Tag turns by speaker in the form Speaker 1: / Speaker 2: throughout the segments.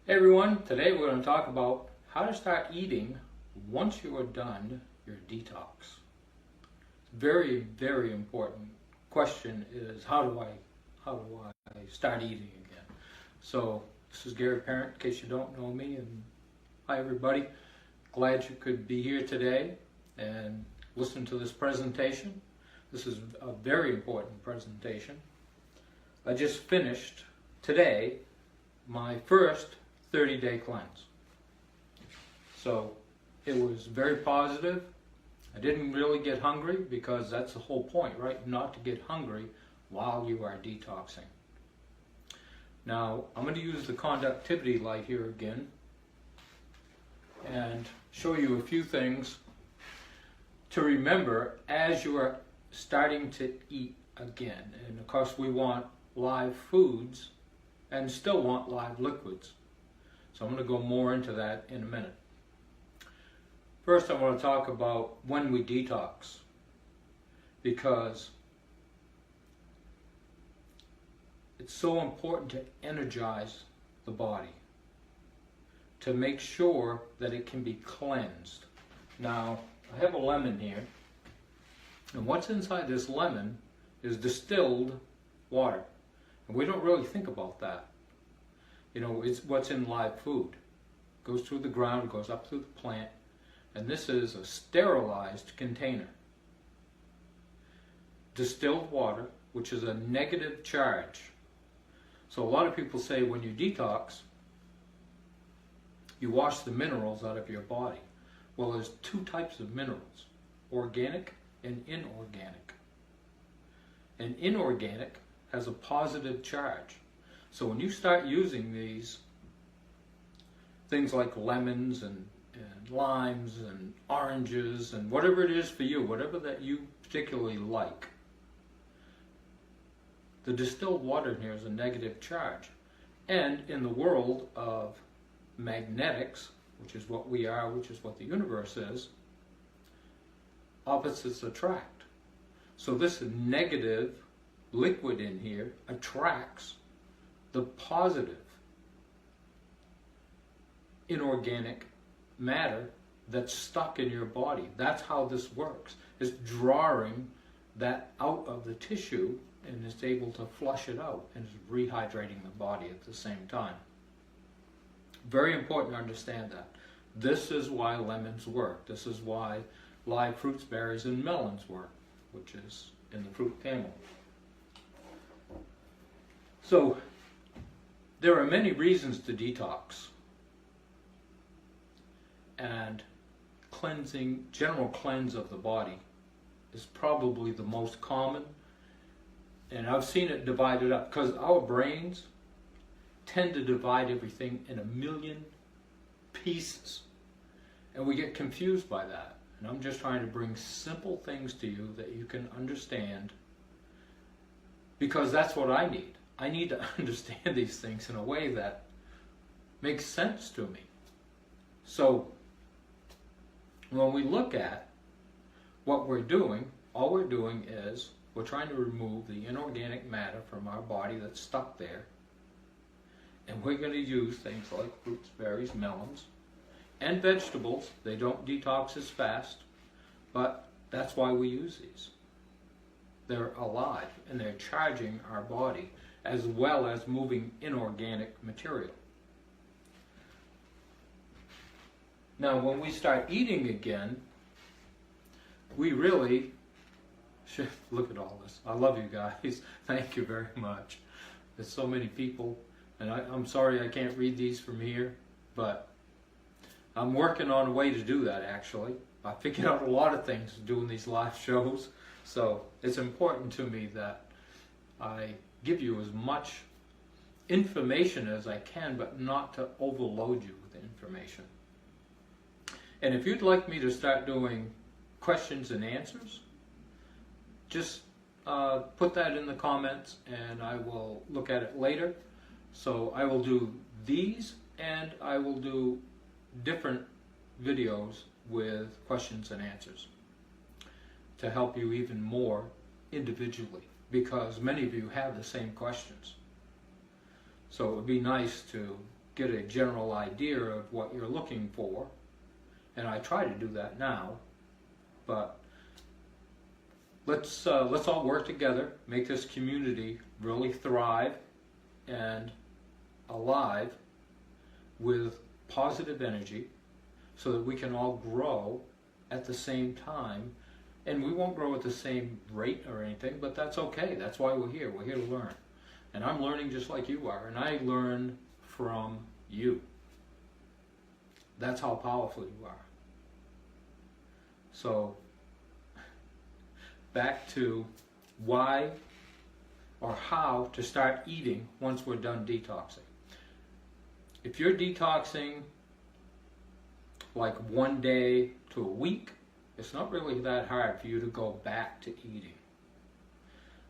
Speaker 1: Hey everyone, today we're going to talk about how to start eating once you are done your detox. Very, very important question is how do I start eating again? So this is Gary Parent, in case you don't know me, and hi everybody. Glad you could be here today and listen to this presentation. This is a very important presentation. I just finished today my first 30-day cleanse. So it was very positive. I didn't really get hungry because that's the whole point, right? Not to get hungry while you are detoxing. Now, I'm going to use the conductivity light here again and show you a few things to remember as you are starting to eat again. And of course, we want live foods and still want live liquids. So I'm going to go more into that in a minute. First, I want to talk about when we detox, because it's so important to energize the body, to make sure that it can be cleansed. Now, I have a lemon here, and what's inside this lemon is distilled water. And we don't really think about that. You know, it's what's in live food. It goes through the ground, goes up through the plant, and this is a sterilized container. Distilled water, which is a negative charge. So a lot of people say when you detox, you wash the minerals out of your body. Well, there's two types of minerals, organic and inorganic. And inorganic has a positive charge. So when you start using these things like lemons and limes and oranges and whatever it is for you, whatever that you particularly like, the distilled water in here is a negative charge. And in the world of magnetics, which is what we are, which is what the universe is, opposites attract. So this negative liquid in here attracts the positive inorganic matter that's stuck in your body. That's how this works. It's drawing that out of the tissue and is able to flush it out, and is rehydrating the body at the same time. Very important to understand that. This is why lemons work. This is why live fruits, berries, and melons work, which is in the fruit family. So there are many reasons to detox, and cleansing, general cleanse of the body is probably the most common, and I've seen it divided up because our brains tend to divide everything in a million pieces, and we get confused by that. And I'm just trying to bring simple things to you that you can understand, because that's what I need. I need to understand these things in a way that makes sense to me. So when we look at what we're doing, all we're doing is we're trying to remove the inorganic matter from our body that's stuck there. And we're going to use things like fruits, berries, melons, and vegetables. They don't detox as fast, but that's why we use these. They're alive and they're charging our body as well as moving inorganic material. Now, when we start eating again, we really should look at all this. I love you guys. Thank you very much. There's so many people, and I'm sorry I can't read these from here, but I'm working on a way to do that, actually. I figured out a lot of things doing these live shows, so it's important to me that I give you as much information as I can, but not to overload you with information. And if you'd like me to start doing questions and answers, just put that in the comments and I will look at it later. So I will do these, and I will do different videos with questions and answers to help you even more individually, because many of you have the same questions. So it would be nice to get a general idea of what you're looking for, and I try to do that now. But let's all work together, make this community really thrive and alive with positive energy, so that we can all grow at the same time. And we won't grow at the same rate or anything, but that's okay. That's why we're here. We're here to learn. And I'm learning just like you are, and I learn from you. That's how powerful you are. So, back to why or how to start eating once we're done detoxing. If you're detoxing like 1 day to a week, it's not really that hard for you to go back to eating.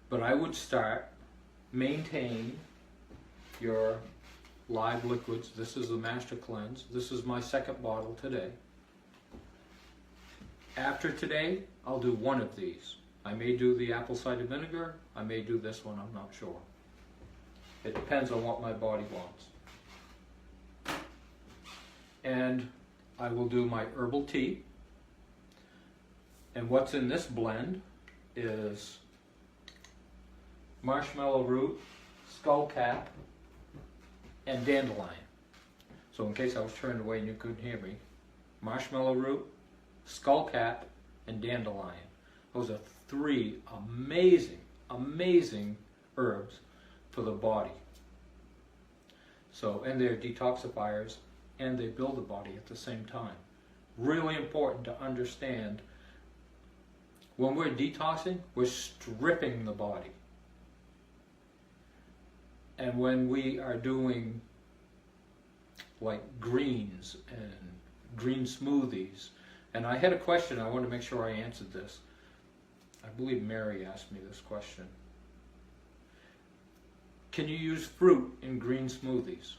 Speaker 1: But I would maintain your live liquids. This is the Master Cleanse. This is my second bottle today. After today, I'll do one of these. I may do the apple cider vinegar. I may do this one, I'm not sure. It depends on what my body wants. And I will do my herbal tea. And what's in this blend is marshmallow root, skullcap, and dandelion. So in case I was turned away and you couldn't hear me, marshmallow root, skullcap, and dandelion. Those are 3 amazing herbs for the body. So, and they're detoxifiers, and they build the body at the same time. Really important to understand, when we're detoxing, we're stripping the body. And when we are doing like greens and green smoothies, and I had a question, I want to make sure I answered this. I believe Mary asked me this question. Can you use fruit in green smoothies?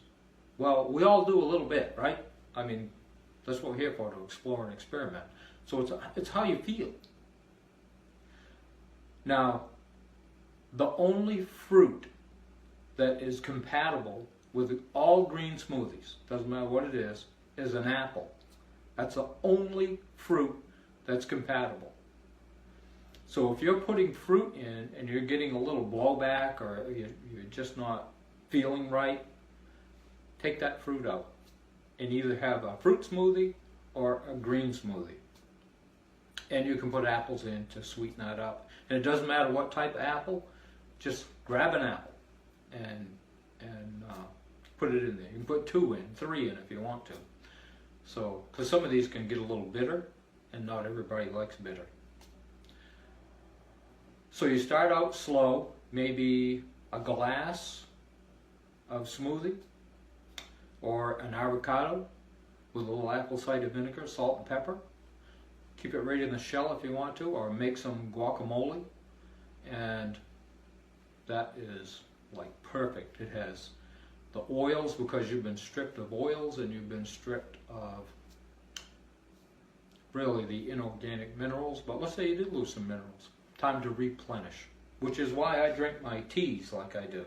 Speaker 1: Well, we all do a little bit, right? I mean, that's what we're here for, to explore and experiment. So it's how you feel. Now, the only fruit that is compatible with all green smoothies, doesn't matter what it is an apple. That's the only fruit that's compatible. So if you're putting fruit in and you're getting a little blowback, or you're just not feeling right, take that fruit out and either have a fruit smoothie or a green smoothie. And you can put apples in to sweeten that up. And it doesn't matter what type of apple, just grab an apple and put it in there. You can put 2 in, 3 in if you want to. So, because some of these can get a little bitter, and not everybody likes bitter. So you start out slow, maybe a glass of smoothie, or an avocado with a little apple cider vinegar, salt and pepper. Keep it right in the shell if you want to, or make some guacamole, and that is like perfect. It has the oils, because you've been stripped of oils and you've been stripped of really the inorganic minerals, but let's say you did lose some minerals. Time to replenish, which is why I drink my teas like I do,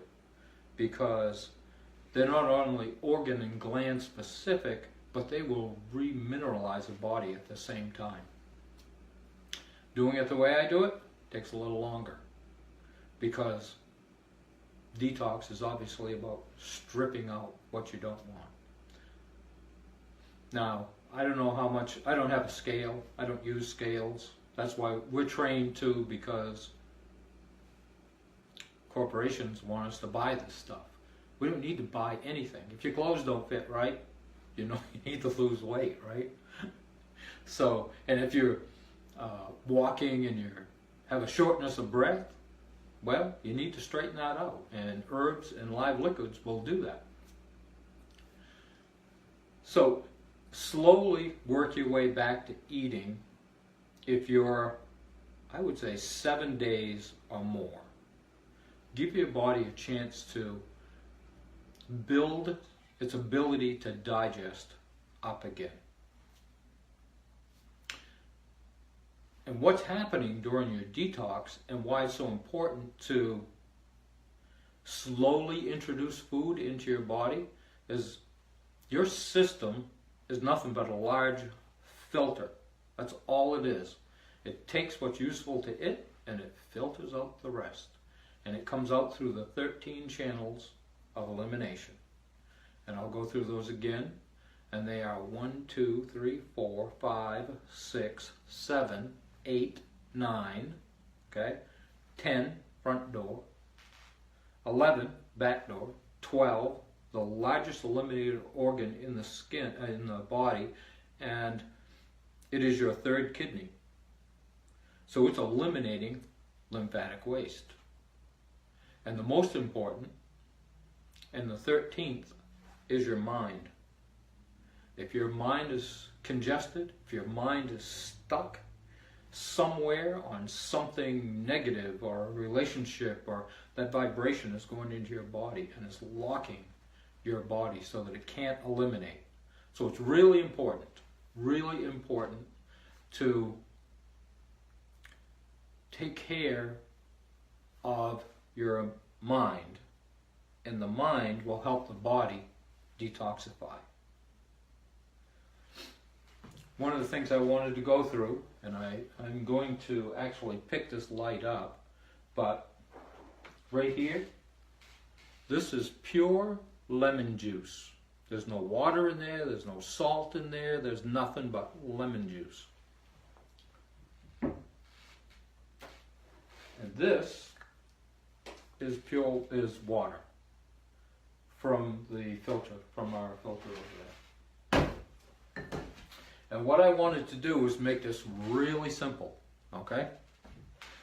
Speaker 1: because they're not only organ and gland specific, but they will remineralize the body at the same time. Doing it the way I do it takes a little longer, because detox is obviously about stripping out what you don't want. Now, I don't know how much, I don't have a scale, I don't use scales. That's why we're trained to, because corporations want us to buy this stuff. We don't need to buy anything. If your clothes don't fit right, you know you need to lose weight, right? So, and if you're walking and you have a shortness of breath, well, you need to straighten that out, and herbs and live liquids will do that. So slowly work your way back to eating if you're, I would say, 7 days or more. Give your body a chance to build its ability to digest up again. And what's happening during your detox, and why it's so important to slowly introduce food into your body, is Your system is nothing but a large filter. That's all it is. It takes what's useful to it and it filters out the rest. And it comes out through the 13 channels of elimination. And I'll go through those again. And they are 1, 2, 3, 4, 5, 6, 7, 8, 9, okay? 10, front door. 11, back door. 12, the largest eliminated organ in the skin, in the body, and it is your third kidney. So it's eliminating lymphatic waste. And the most important, and the 13th, is your mind. If your mind is congested, if your mind is stuck somewhere on something negative or a relationship, or that vibration is going into your body and is locking your body so that it can't eliminate. So it's really important to take care of your mind, and the mind will help the body detoxify. One of the things I wanted to go through, and I'm going to actually pick this light up, but right here, this is pure lemon juice. There's no water in there, there's no salt in there, there's nothing but lemon juice. And this is water from the filter, from our filter over there. And what I wanted to do was make this really simple, okay?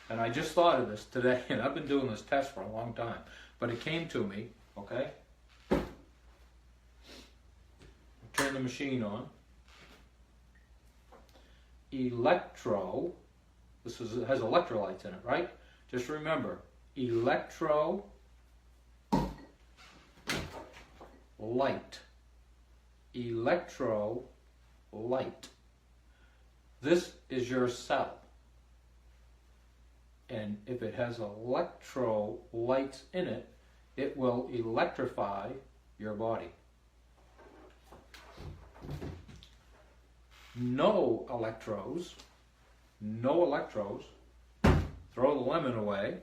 Speaker 1: And I just thought of this today, and I've been doing this test for a long time, but it came to me, okay? Turn the machine on. This it has electrolytes in it, right? Just remember, electrolyte. Electrolyte. This is your cell. And if it has electrolytes in it, it will electrify your body. No electrodes, throw the lemon away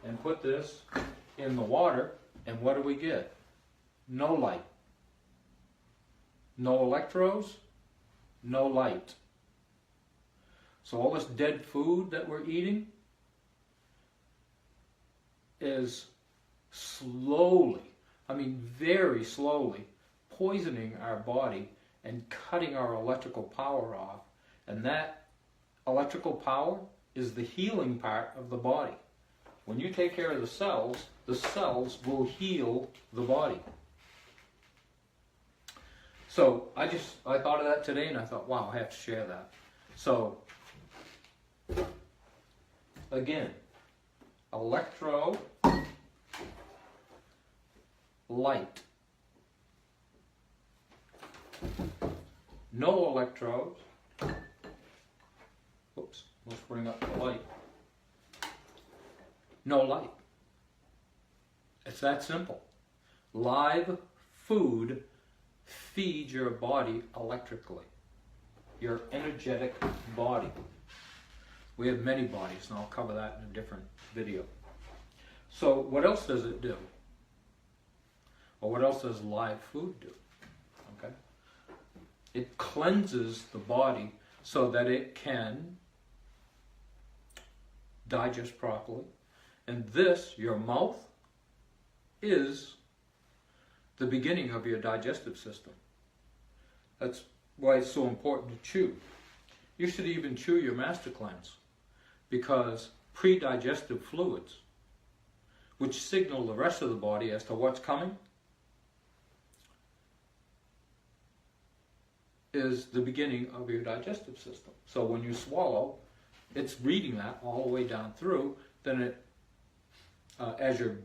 Speaker 1: and put this in the water, and what do we get? No light. No electrodes, no light. So all this dead food that we're eating is slowly, very slowly, poisoning our body and cutting our electrical power off. And that electrical power is the healing part of the body. When you take care of the cells will heal the body. So I thought of that today, and I thought, wow, I have to share that. So again, electrolyte. No electrodes. Oops, let's bring up the light. No light. It's that simple. Live food feeds your body electrically. Your energetic body. We have many bodies, and I'll cover that in a different video. So what else does it do? Or what else does live food do? Okay. It cleanses the body so that it can digest properly. And this, your mouth, is the beginning of your digestive system. That's why it's so important to chew. You should even chew your master cleanse, because pre-digestive fluids, which signal the rest of the body as to what's coming, is the beginning of your digestive system. So when you swallow, it's reading that all the way down through. Then it, as your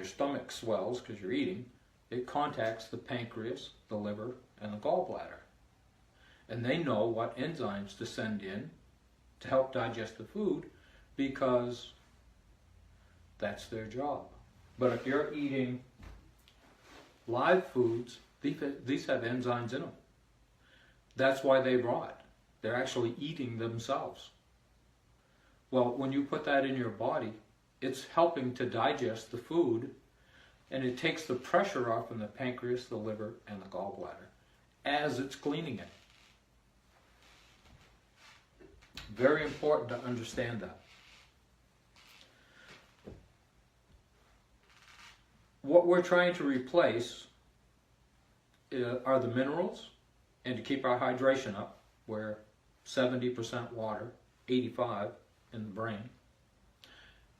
Speaker 1: stomach swells because you're eating, it contacts the pancreas, the liver, and the gallbladder. And they know what enzymes to send in to help digest the food, because that's their job. But if you're eating live foods, these have enzymes in them. That's why they rot. They're actually eating themselves. Well, when you put that in your body, it's helping to digest the food, and it takes the pressure off in the pancreas, the liver, and the gallbladder as it's cleaning it. Very important to understand that. What we're trying to replace are the minerals, and to keep our hydration up, we're 70% water, 85% in the brain.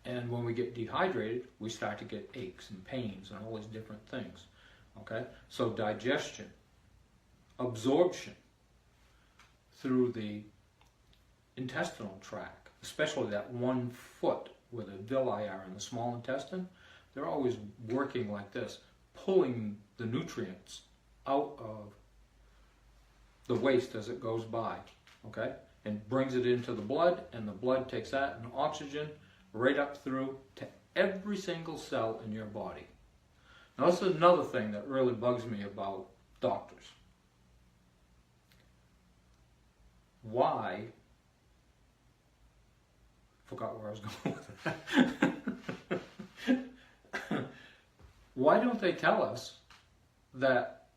Speaker 1: And when we get dehydrated, we start to get aches and pains and all these different things. Okay? So digestion, absorption through the intestinal tract, especially that 1 foot where the villi are in the small intestine, they're always working like this, pulling the nutrients out of the waste as it goes by, okay? And brings it into the blood, and the blood takes that and oxygen right up through to every single cell in your body. Now this is another thing that really bugs me about doctors. Why, forgot where I was going with that. Why don't they tell us that,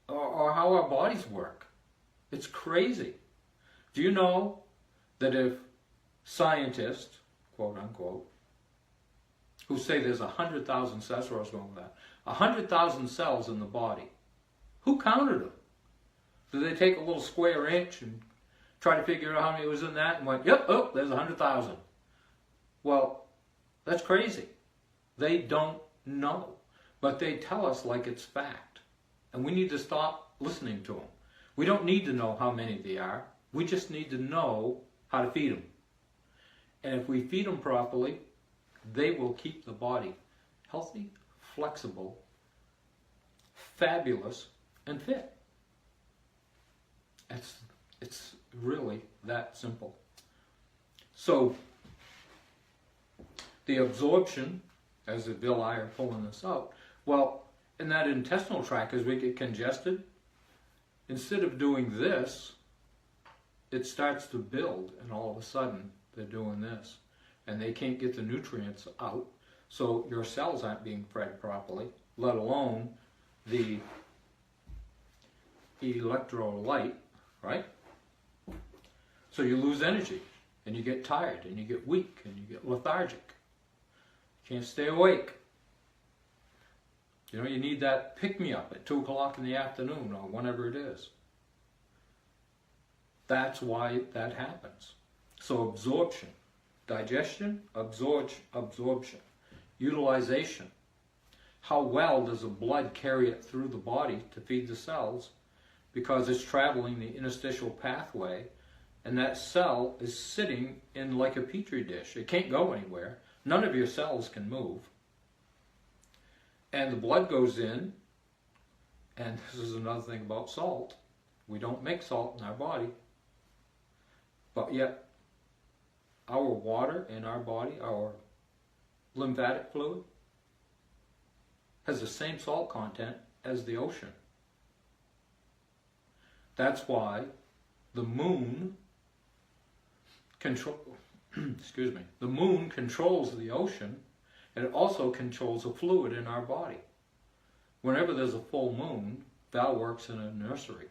Speaker 1: or how our bodies work? It's crazy. Do you know that if scientists, quote unquote, who say there's 100,000 cells, where I was going with that, 100,000 cells in the body, who counted them? Did they take a little square inch and try to figure out how many was in that and went, yep, oh, there's 100,000? Well, that's crazy. They don't know, but they tell us like it's fact. And we need to stop listening to them. We don't need to know how many they are. We just need to know how to feed them. And if we feed them properly, they will keep the body healthy, flexible, fabulous, and fit. It's really that simple. So the absorption, as the villi are pulling this out, well, in that intestinal tract, as we get congested, instead of doing this, it starts to build, and all of a sudden they're doing this, and they can't get the nutrients out, so your cells aren't being fed properly, let alone the electrolyte, right? So you lose energy, and you get tired, and you get weak, and you get lethargic. You can't stay awake. You know, you need that pick-me-up at 2 o'clock in the afternoon, or whenever it is. That's why that happens. So absorption, digestion, absorption, utilization. How well does the blood carry it through the body to feed the cells? Because it's traveling the interstitial pathway, and that cell is sitting in like a petri dish. It can't go anywhere. None of your cells can move. And the blood goes in, and this is another thing about salt. We don't make salt in our body, but yet our water in our body, our lymphatic fluid, has the same salt content as the ocean. That's why the moon the moon controls the ocean, and it also controls the fluid in our body. Whenever there's a full moon, Val works in a nursery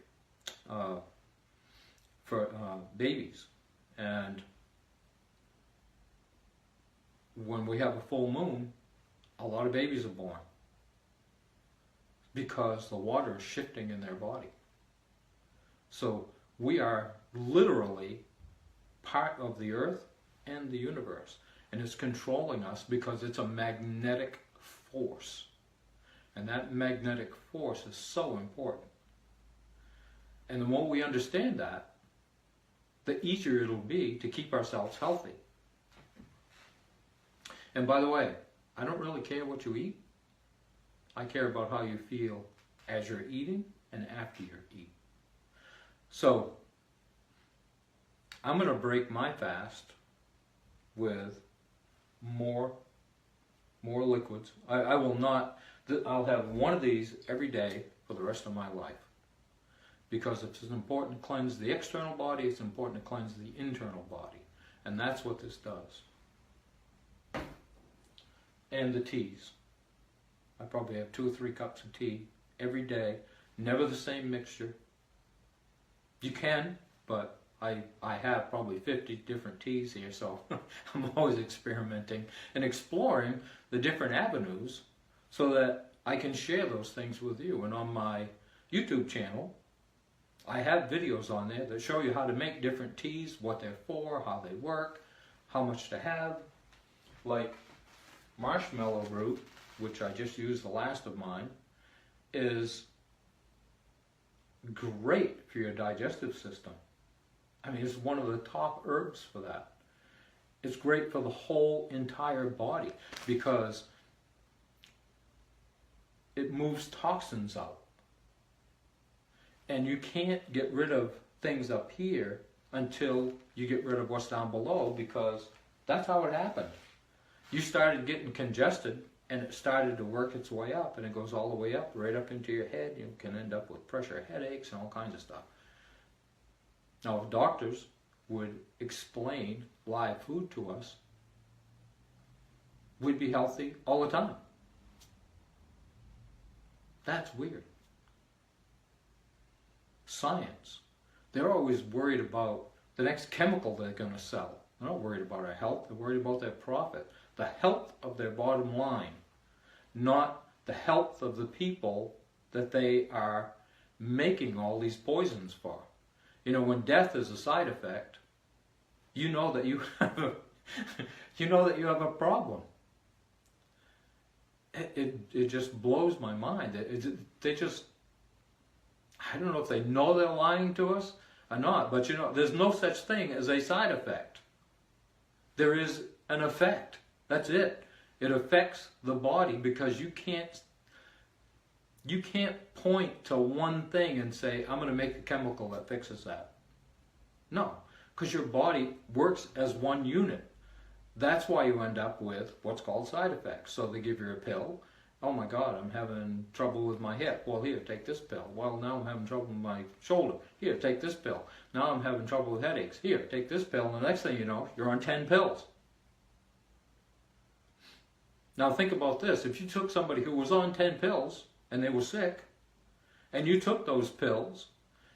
Speaker 1: for babies, and when we have a full moon, a lot of babies are born because the water is shifting in their body. So we are literally part of the earth and the universe, and it's controlling us because it's a magnetic force, and that magnetic force is so important. And the more we understand that, the easier it'll be to keep ourselves healthy. And by the way, I don't really care what you eat. I care about how you feel as you're eating and after you're eating. So I'm going to break my fast with more liquids. I will not I'll have one of these every day for the rest of my life. Because it's important to cleanse the external body, it's important to cleanse the internal body. And that's what this does. And the teas. I probably have 2 or 3 cups of tea every day. Never the same mixture. You can, but I have probably 50 different teas here, so I'm always experimenting and exploring the different avenues so that I can share those things with you. And on my YouTube channel, I have videos on there that show you how to make different teas, what they're for, how they work, how much to have. Like marshmallow root, which I just used the last of mine, is great for your digestive system. I mean, it's one of the top herbs for that. It's great for the whole entire body because it moves toxins out. And you can't get rid of things up here until you get rid of what's down below, because that's how it happened. You started getting congested and it started to work its way up, and it goes all the way up, right up into your head. You can end up with pressure headaches and all kinds of stuff. Now, if doctors would explain live food to us, we'd be healthy all the time. That's weird. Science. They're always worried about the next chemical they're going to sell. They're not worried about our health. They're worried about their profit. The health of their bottom line, not the health of the people that they are making all these poisons for. You know, when death is a side effect, you know that you have a, you know that you have a problem. It just blows my mind. They just, I don't know if they know they're lying to us or not, but you know, there's no such thing as a side effect. There is an effect. That's it. It affects the body because you can't point to one thing and say, I'm going to make a chemical that fixes that. No, because your body works as one unit. That's why you end up with what's called side effects. So they give you a pill. Oh my God, I'm having trouble with my hip. Well, here, take this pill. Well, now I'm having trouble with my shoulder. Here, take this pill. Now I'm having trouble with headaches. Here, take this pill. And the next thing you know, you're on 10 pills. Now think about this. If you took somebody who was on 10 pills and they were sick, and you took those pills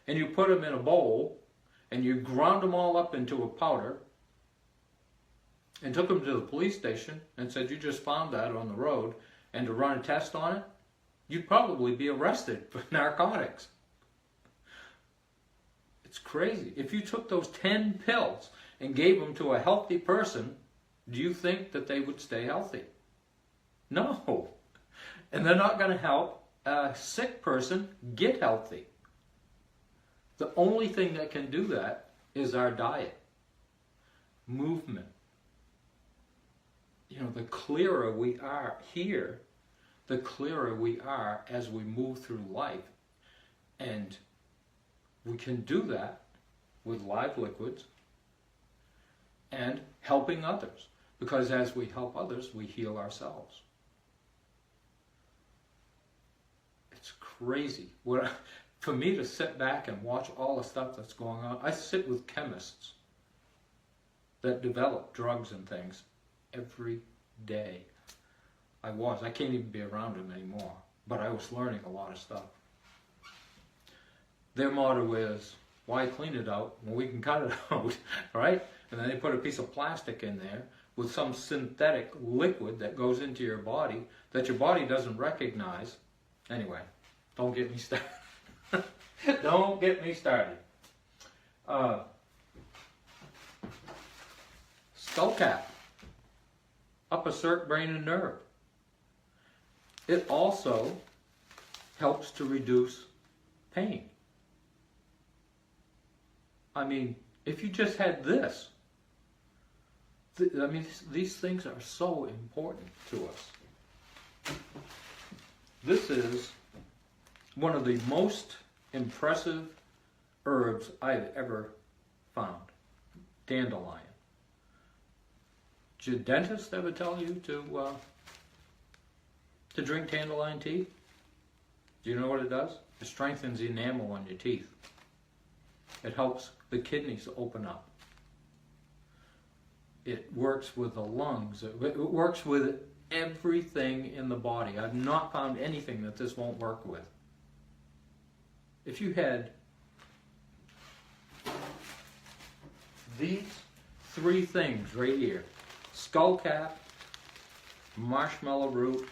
Speaker 1: and you put them in a bowl and you ground them all up into a powder and took them to the police station and said you just found that on the road and to run a test on it, you'd probably be arrested for narcotics. It's crazy. If you took those 10 pills and gave them to a healthy person, do you think that they would stay healthy? No. And they're not going to help a sick person get healthy. The only thing that can do that is our diet, movement. You know, the clearer we are here, the clearer we are as we move through life. And we can do that with live liquids and helping others. Because as we help others, we heal ourselves. It's crazy. For me to sit back and watch all the stuff that's going on, I sit with chemists that develop drugs and things every day. I can't even be around them anymore, but I was learning a lot of stuff. Their motto is, why clean it out when we can cut it out, right? And then they put a piece of plastic in there with some synthetic liquid that goes into your body that your body doesn't recognize. Anyway, don't get me started. Don't get me started. Skull cap. Upper circ, brain, and nerve. It also helps to reduce pain. I mean, if you just had this, these things are so important to us. This is one of the most impressive herbs I've ever found. Dandelion. Did your dentist ever tell you to to drink dandelion tea? Do you know what it does? It strengthens the enamel on your teeth. It helps the kidneys open up. It works with the lungs. It works with everything in the body. I've not found anything that this won't work with. If you had these three things right here, skullcap, marshmallow root,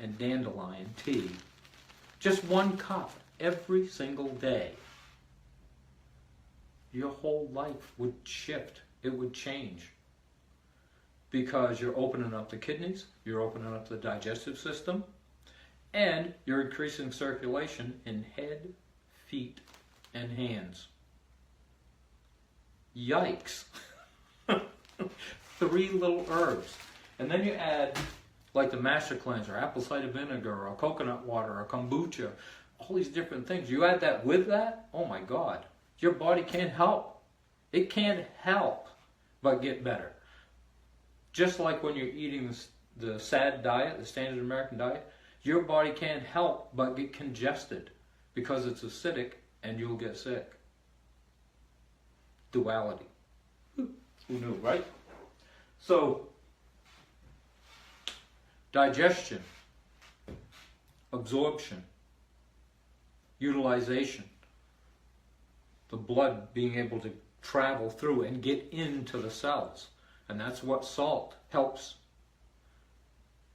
Speaker 1: and dandelion tea, just 1 cup every single day, your whole life would shift. It would change. Because you're opening up the kidneys, you're opening up the digestive system, and you're increasing circulation in head, feet, and hands. Yikes. 3 little herbs. And then you add like the master cleanser, apple cider vinegar, or coconut water, or kombucha, all these different things. You add that with that, oh my God, your body can't help. It can't help but get better. Just like when you're eating the SAD diet, the standard American diet, your body can't help but get congested because it's acidic and you'll get sick. Duality. Who knew, right? So, digestion, absorption, utilization, the blood being able to travel through and get into the cells. And that's what salt helps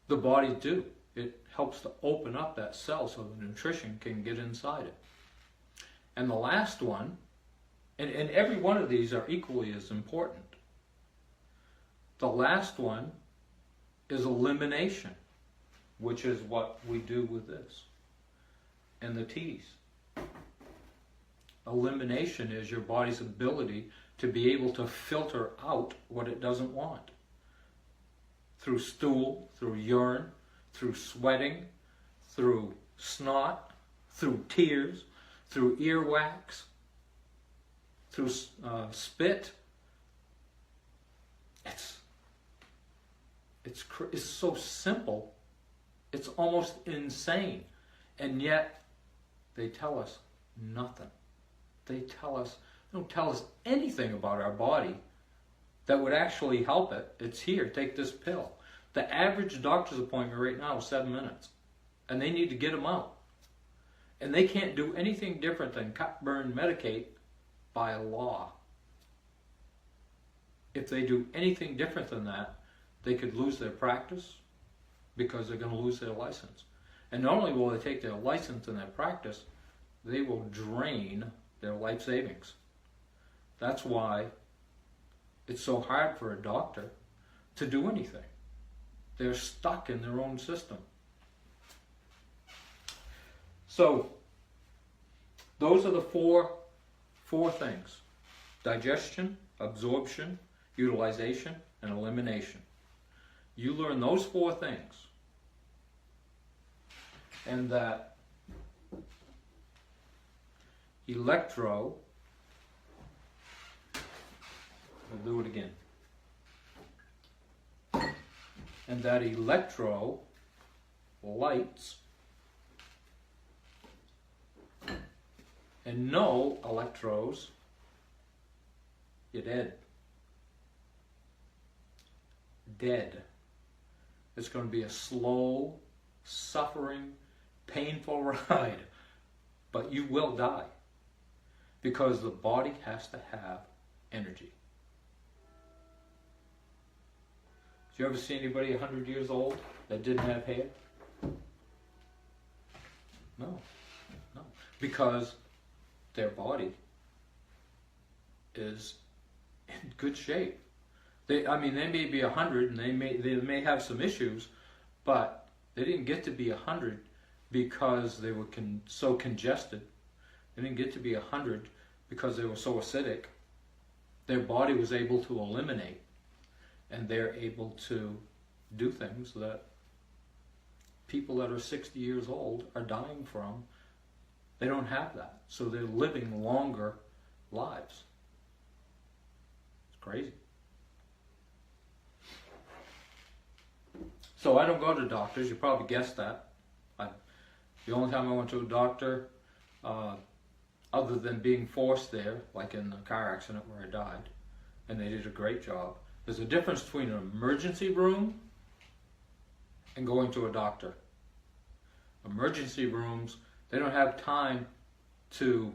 Speaker 1: the body do. It helps to open up that cell so the nutrition can get inside it. And the last one, and every one of these are equally as important. The last one is elimination, which is what we do with this and the teas. Elimination is your body's ability to be able to filter out what it doesn't want. Through stool, through urine, through sweating, through snot, through tears, through earwax, through spit. It's so simple, it's almost insane. And yet, they tell us nothing. They don't tell us anything about our body that would actually help it. It's here, take this pill. The average doctor's appointment right now is 7 minutes. And they need to get them out. And they can't do anything different than cut, burn, medicate by law. If they do anything different than that, they could lose their practice because they're going to lose their license. And not only will they take their license and their practice, they will drain their life savings. That's why it's so hard for a doctor to do anything. They're stuck in their own system. So, those are the four things. Digestion, absorption, utilization, and elimination. You learn those 4 things. And that electro, we'll do it again. And that electro lights and no electros, you're dead. Dead. It's going to be a slow, suffering, painful ride, but you will die because the body has to have energy. Did you ever see anybody 100 years old that didn't have hair? No. Because their body is in good shape. They may be 100 and they may have some issues, but they didn't get to be 100 because they were so congested. They didn't get to be 100 because they were so acidic. Their body was able to eliminate, and they're able to do things that people that are 60 years old are dying from. They don't have that, so they're living longer lives. It's crazy. So I don't go to doctors, you probably guessed that. The only time I went to a doctor, other than being forced there, like in the car accident where I died, and they did a great job. There's a difference between an emergency room and going to a doctor. Emergency rooms, they don't have time to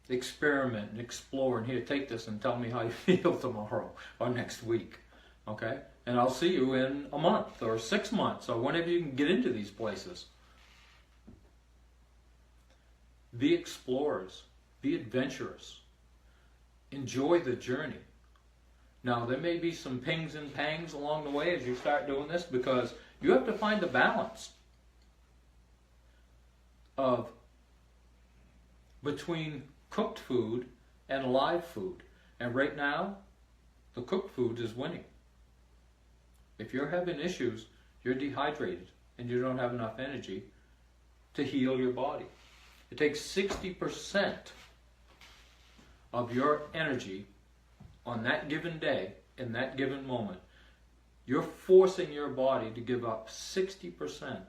Speaker 1: experiment and explore and here, take this and tell me how you feel tomorrow or next week, okay? And I'll see you in a month or 6 months or whenever you can get into these places. Be explorers, be adventurous, enjoy the journey. Now there may be some pings and pangs along the way as you start doing this, because you have to find the balance of between cooked food and live food. And right now, the cooked food is winning. If you're having issues, you're dehydrated and you don't have enough energy to heal your body. It takes 60% of your energy on that given day, in that given moment. You're forcing your body to give up 60%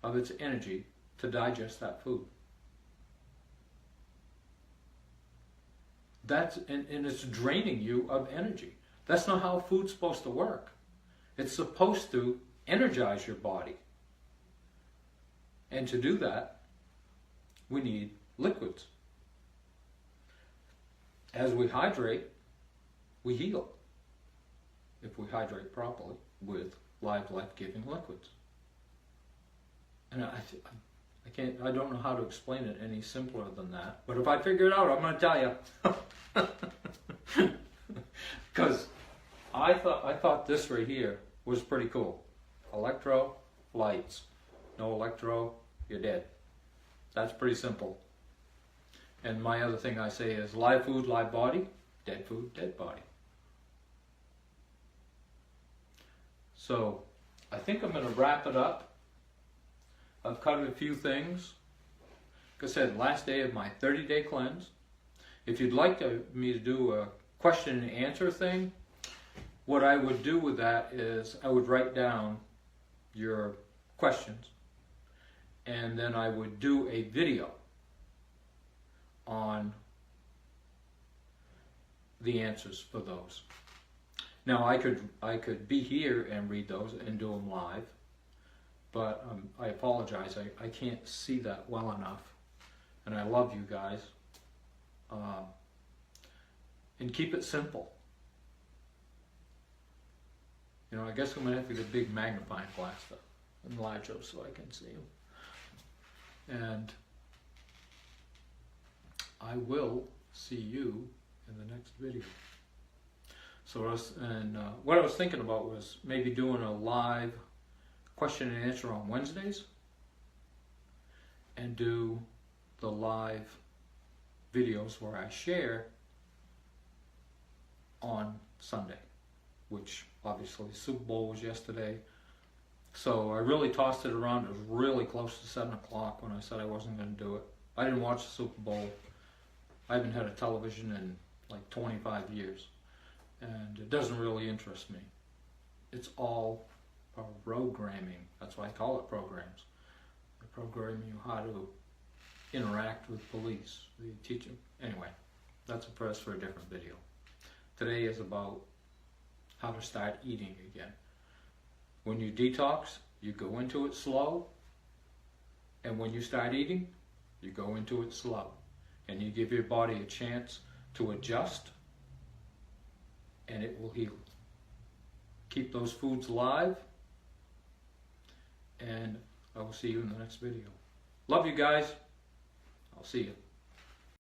Speaker 1: of its energy to digest that food. And it's draining you of energy. That's not how food's supposed to work. It's supposed to energize your body. And to do that, we need liquids. As we hydrate, we heal. If we hydrate properly with live, life-giving liquids. And I don't know how to explain it any simpler than that. But if I figure it out, I'm going to tell you. Because I thought this right here was pretty cool. Electrolytes. No electro, you're dead. That's pretty simple. And my other thing I say is live food, live body. Dead food, dead body. So I think I'm going to wrap it up. I've covered a few things. Like I said, last day of my 30-day cleanse. If you'd like me to do a question and answer thing, what I would do with that is I would write down your questions and then I would do a video on the answers for those. Now I could be here and read those and do them live, but I apologize, I can't see that well enough, and I love you guys. And keep it simple. You know, I guess I'm going to have to get a big magnifying glass to enlarge those so I can see them. And I will see you in the next video. So what I was thinking about was maybe doing a live question and answer on Wednesdays and do the live videos where I share on Sunday, which obviously Super Bowl was yesterday. So I really tossed it around. It was really close to 7 o'clock when I said I wasn't going to do it. I didn't watch the Super Bowl. I haven't had a television in like 25 years. And it doesn't really interest me. It's all programming. That's why I call it programs. They program you how to interact with police. They teach them. Anyway, that's a press for a different video. Today is about how to start eating again. When you detox, you go into it slow. And when you start eating, you go into it slow. And you give your body a chance to adjust, and it will heal. Keep those foods alive, and I will see you in the next video. Love you guys. I'll see you.